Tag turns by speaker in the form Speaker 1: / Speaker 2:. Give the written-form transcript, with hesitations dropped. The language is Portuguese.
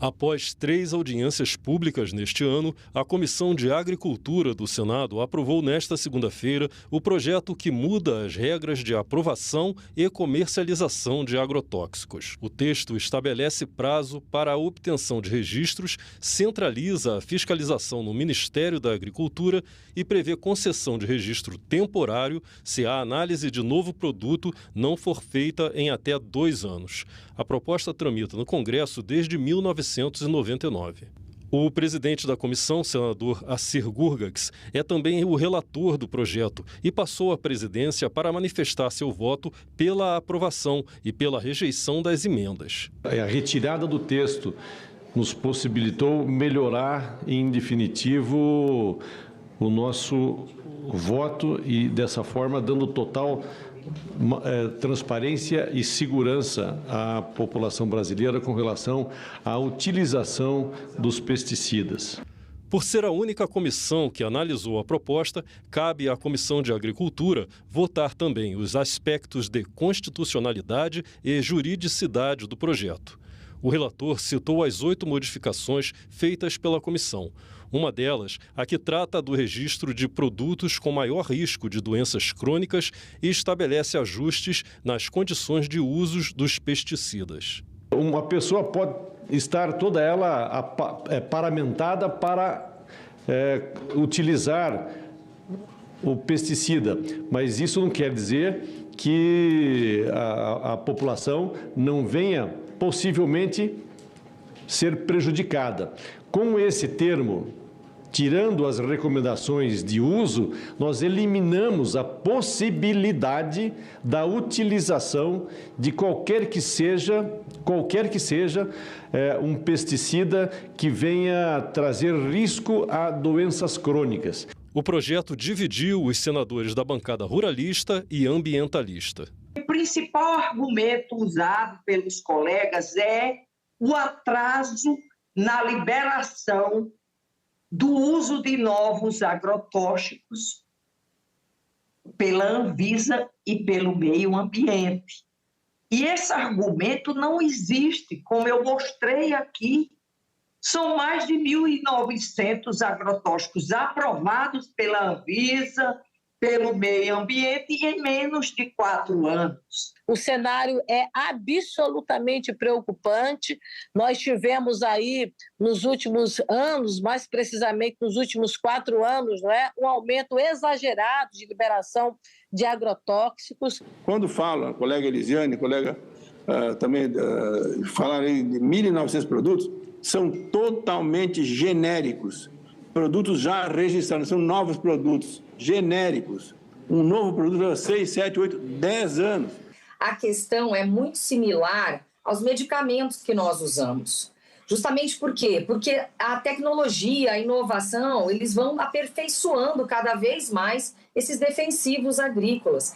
Speaker 1: Após 3 audiências públicas neste ano, a Comissão de Agricultura do Senado aprovou nesta segunda-feira o projeto que muda as regras de aprovação e comercialização de agrotóxicos. O texto estabelece prazo para a obtenção de registros, centraliza a fiscalização no Ministério da Agricultura e prevê concessão de registro temporário se a análise de novo produto não for feita em até 2 anos. A proposta tramita no Congresso desde 1999. O presidente da comissão, senador Assir Gurgax, é também o relator do projeto e passou a presidência para manifestar seu voto pela aprovação e pela rejeição das emendas.
Speaker 2: A retirada do texto nos possibilitou melhorar, em definitivo, o nosso voto e, dessa forma, dando total transparência e segurança à população brasileira com relação à utilização dos pesticidas.
Speaker 1: Por ser a única comissão que analisou a proposta, cabe à Comissão de Agricultura votar também os aspectos de constitucionalidade e juridicidade do projeto. O relator citou as 8 modificações feitas pela comissão. Uma delas, a que trata do registro de produtos com maior risco de doenças crônicas e estabelece ajustes nas condições de uso dos pesticidas.
Speaker 2: Uma pessoa pode estar toda ela paramentada para utilizar o pesticida, mas isso não quer dizer que a população não venha possivelmente ser prejudicada. Com esse termo, tirando as recomendações de uso, nós eliminamos a possibilidade da utilização de qualquer que seja um pesticida que venha trazer risco a doenças crônicas.
Speaker 1: O projeto dividiu os senadores da bancada ruralista e ambientalista.
Speaker 3: O principal argumento usado pelos colegas é o atraso na liberação do uso de novos agrotóxicos pela Anvisa e pelo meio ambiente. E esse argumento não existe, como eu mostrei aqui. São mais de 1.900 agrotóxicos aprovados pela Anvisa, pelo meio ambiente, em menos de 4 anos.
Speaker 4: O cenário é absolutamente preocupante. Nós tivemos aí, nos últimos anos, mais precisamente nos últimos 4 anos, um aumento exagerado de liberação de agrotóxicos.
Speaker 5: Quando fala, a colega Elisiane, falaram de 1.900 produtos, são totalmente genéricos. Produtos já registrados, são novos produtos genéricos. Um novo produto leva 6, 7, 8, 10 anos.
Speaker 6: A questão é muito similar aos medicamentos que nós usamos. Justamente por quê? Porque a tecnologia, a inovação, eles vão aperfeiçoando cada vez mais esses defensivos agrícolas.